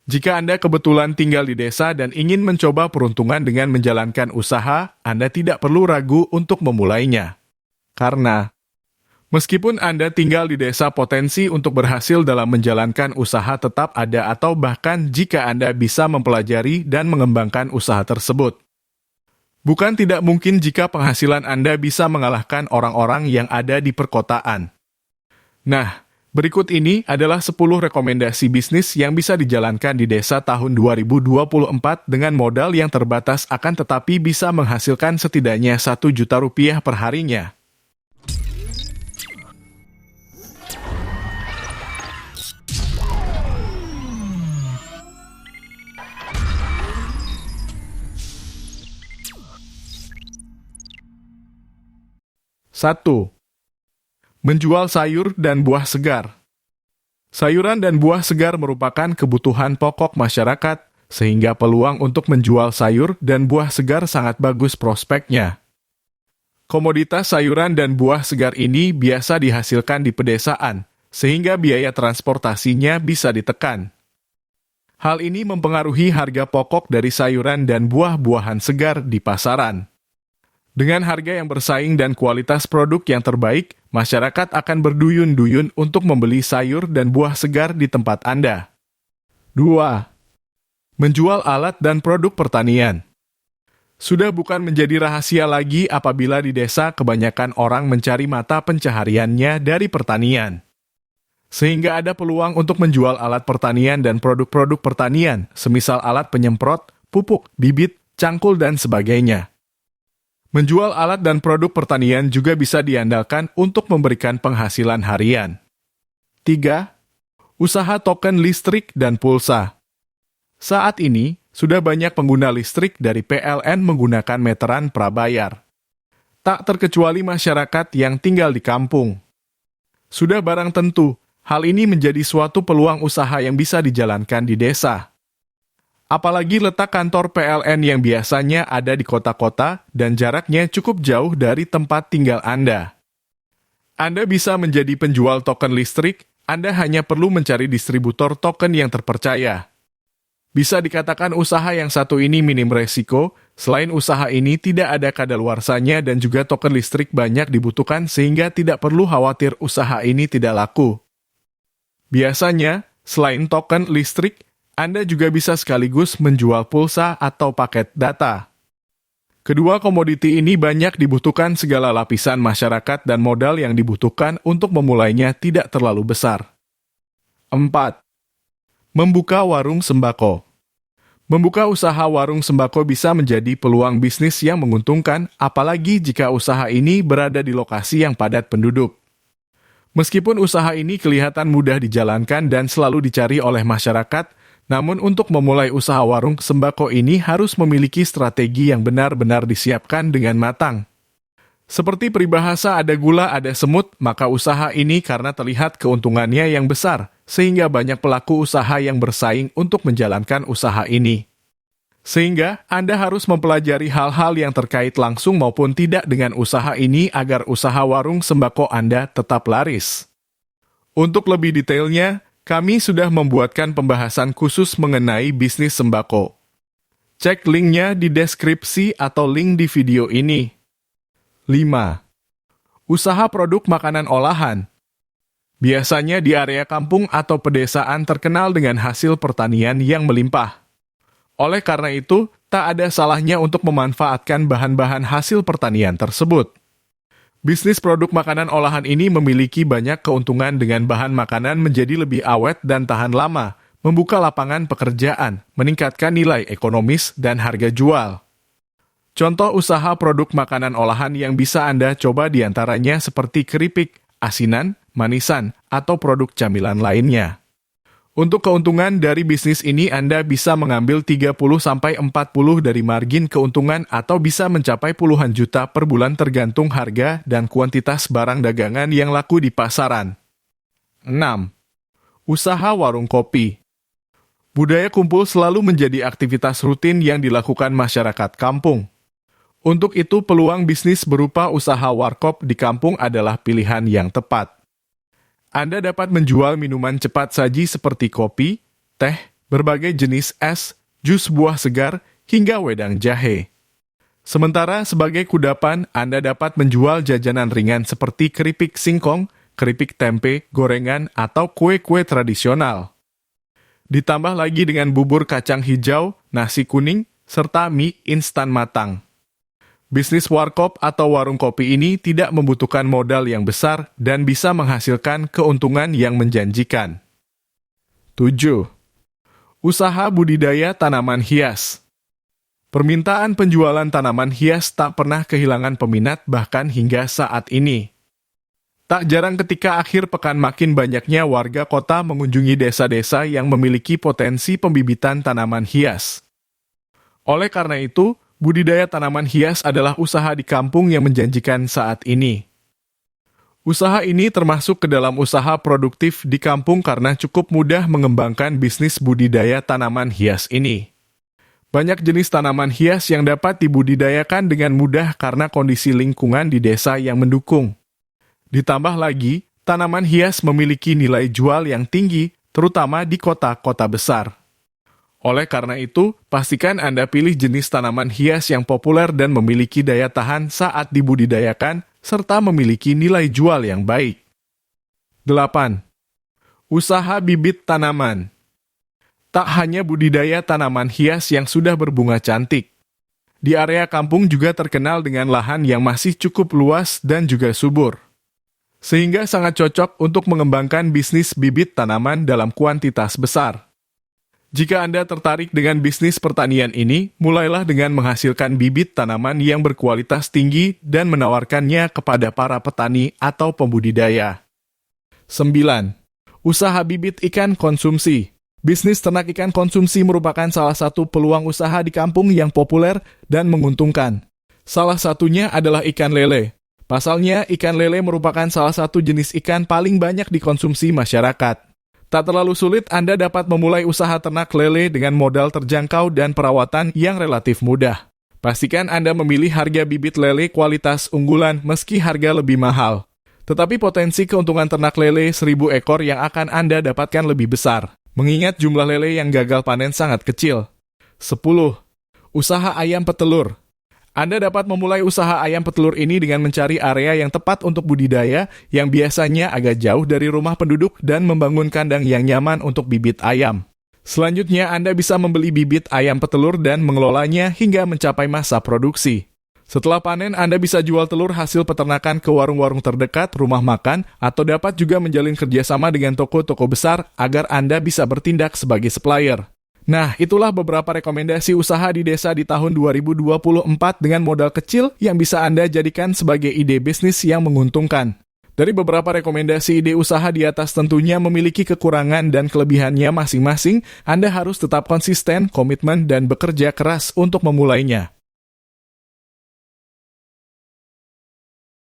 Jika Anda kebetulan tinggal di desa dan ingin mencoba peruntungan dengan menjalankan usaha, Anda tidak perlu ragu untuk memulainya. Karena, meskipun Anda tinggal di desa, potensi untuk berhasil dalam menjalankan usaha tetap ada atau bahkan jika Anda bisa mempelajari dan mengembangkan usaha tersebut. Bukan tidak mungkin jika penghasilan Anda bisa mengalahkan orang-orang yang ada di perkotaan. Nah, berikut ini adalah 10 rekomendasi bisnis yang bisa dijalankan di desa tahun 2024 dengan modal yang terbatas akan tetapi bisa menghasilkan setidaknya 1 juta rupiah per harinya. Satu, menjual sayur dan buah segar. Sayuran dan buah segar merupakan kebutuhan pokok masyarakat, sehingga peluang untuk menjual sayur dan buah segar sangat bagus prospeknya. Komoditas sayuran dan buah segar ini biasa dihasilkan di pedesaan, sehingga biaya transportasinya bisa ditekan. Hal ini mempengaruhi harga pokok dari sayuran dan buah-buahan segar di pasaran. Dengan harga yang bersaing dan kualitas produk yang terbaik, masyarakat akan berduyun-duyun untuk membeli sayur dan buah segar di tempat Anda. 2. Menjual alat dan produk pertanian. Sudah bukan menjadi rahasia lagi apabila di desa kebanyakan orang mencari mata pencahariannya dari pertanian. Sehingga ada peluang untuk menjual alat pertanian dan produk-produk pertanian, semisal alat penyemprot, pupuk, bibit, cangkul, dan sebagainya. Menjual alat dan produk pertanian juga bisa diandalkan untuk memberikan penghasilan harian. 3. Usaha token listrik dan pulsa. Saat ini, sudah banyak pengguna listrik dari PLN menggunakan meteran prabayar. Tak terkecuali masyarakat yang tinggal di kampung. Sudah barang tentu, hal ini menjadi suatu peluang usaha yang bisa dijalankan di desa. Apalagi letak kantor PLN yang biasanya ada di kota-kota dan jaraknya cukup jauh dari tempat tinggal Anda. Anda bisa menjadi penjual token listrik, Anda hanya perlu mencari distributor token yang terpercaya. Bisa dikatakan usaha yang satu ini minim resiko, selain usaha ini tidak ada kadaluarsanya dan juga token listrik banyak dibutuhkan sehingga tidak perlu khawatir usaha ini tidak laku. Biasanya, selain token listrik, Anda juga bisa sekaligus menjual pulsa atau paket data. Kedua komoditi ini banyak dibutuhkan segala lapisan masyarakat dan modal yang dibutuhkan untuk memulainya tidak terlalu besar. 4. Membuka warung sembako. Membuka usaha warung sembako bisa menjadi peluang bisnis yang menguntungkan, apalagi jika usaha ini berada di lokasi yang padat penduduk. Meskipun usaha ini kelihatan mudah dijalankan dan selalu dicari oleh masyarakat, namun untuk memulai usaha warung sembako ini harus memiliki strategi yang benar-benar disiapkan dengan matang. Seperti peribahasa ada gula ada semut, maka usaha ini karena terlihat keuntungannya yang besar, sehingga banyak pelaku usaha yang bersaing untuk menjalankan usaha ini. Sehingga Anda harus mempelajari hal-hal yang terkait langsung maupun tidak dengan usaha ini agar usaha warung sembako Anda tetap laris. Untuk lebih detailnya, kami sudah membuatkan pembahasan khusus mengenai bisnis sembako. Cek linknya di deskripsi atau link di video ini. 5. Usaha produk makanan olahan. Biasanya di area kampung atau pedesaan terkenal dengan hasil pertanian yang melimpah. Oleh karena itu, tak ada salahnya untuk memanfaatkan bahan-bahan hasil pertanian tersebut. Bisnis produk makanan olahan ini memiliki banyak keuntungan dengan bahan makanan menjadi lebih awet dan tahan lama, membuka lapangan pekerjaan, meningkatkan nilai ekonomis dan harga jual. Contoh usaha produk makanan olahan yang bisa Anda coba diantaranya seperti keripik, asinan, manisan, atau produk camilan lainnya. Untuk keuntungan dari bisnis ini Anda bisa mengambil 30-40 dari margin keuntungan atau bisa mencapai puluhan juta per bulan tergantung harga dan kuantitas barang dagangan yang laku di pasaran. 6. Usaha warung kopi. Budaya kumpul selalu menjadi aktivitas rutin yang dilakukan masyarakat kampung. Untuk itu peluang bisnis berupa usaha warkop di kampung adalah pilihan yang tepat. Anda dapat menjual minuman cepat saji seperti kopi, teh, berbagai jenis es, jus buah segar, hingga wedang jahe. Sementara sebagai kudapan, Anda dapat menjual jajanan ringan seperti keripik singkong, keripik tempe, gorengan, atau kue-kue tradisional. Ditambah lagi dengan bubur kacang hijau, nasi kuning, serta mie instan matang. Bisnis warkop atau warung kopi ini tidak membutuhkan modal yang besar dan bisa menghasilkan keuntungan yang menjanjikan. 7. Usaha budidaya tanaman hias. Permintaan penjualan tanaman hias tak pernah kehilangan peminat bahkan hingga saat ini. Tak jarang ketika akhir pekan makin banyaknya warga kota mengunjungi desa-desa yang memiliki potensi pembibitan tanaman hias. Oleh karena itu, budidaya tanaman hias adalah usaha di kampung yang menjanjikan saat ini. Usaha ini termasuk ke dalam usaha produktif di kampung karena cukup mudah mengembangkan bisnis budidaya tanaman hias ini. Banyak jenis tanaman hias yang dapat dibudidayakan dengan mudah karena kondisi lingkungan di desa yang mendukung. Ditambah lagi, tanaman hias memiliki nilai jual yang tinggi, terutama di kota-kota besar. Oleh karena itu, pastikan Anda pilih jenis tanaman hias yang populer dan memiliki daya tahan saat dibudidayakan, serta memiliki nilai jual yang baik. 8. Usaha bibit tanaman. Tak hanya budidaya tanaman hias yang sudah berbunga cantik. Di area kampung juga terkenal dengan lahan yang masih cukup luas dan juga subur. Sehingga sangat cocok untuk mengembangkan bisnis bibit tanaman dalam kuantitas besar. Jika Anda tertarik dengan bisnis pertanian ini, mulailah dengan menghasilkan bibit tanaman yang berkualitas tinggi dan menawarkannya kepada para petani atau pembudidaya. 9. Usaha bibit ikan konsumsi. Bisnis ternak ikan konsumsi merupakan salah satu peluang usaha di kampung yang populer dan menguntungkan. Salah satunya adalah ikan lele. Pasalnya, ikan lele merupakan salah satu jenis ikan paling banyak dikonsumsi masyarakat. Tak terlalu sulit Anda dapat memulai usaha ternak lele dengan modal terjangkau dan perawatan yang relatif mudah. Pastikan Anda memilih harga bibit lele kualitas unggulan meski harga lebih mahal. Tetapi potensi keuntungan ternak lele 1.000 ekor yang akan Anda dapatkan lebih besar. Mengingat jumlah lele yang gagal panen sangat kecil. 10. Usaha ayam petelur. Anda dapat memulai usaha ayam petelur ini dengan mencari area yang tepat untuk budidaya yang biasanya agak jauh dari rumah penduduk dan membangun kandang yang nyaman untuk bibit ayam. Selanjutnya, Anda bisa membeli bibit ayam petelur dan mengelolanya hingga mencapai masa produksi. Setelah panen, Anda bisa jual telur hasil peternakan ke warung-warung terdekat, rumah makan, atau dapat juga menjalin kerjasama dengan toko-toko besar agar Anda bisa bertindak sebagai supplier. Nah, itulah beberapa rekomendasi usaha di desa di tahun 2024 dengan modal kecil yang bisa Anda jadikan sebagai ide bisnis yang menguntungkan. Dari beberapa rekomendasi ide usaha di atas tentunya memiliki kekurangan dan kelebihannya masing-masing, Anda harus tetap konsisten, komitmen, dan bekerja keras untuk memulainya.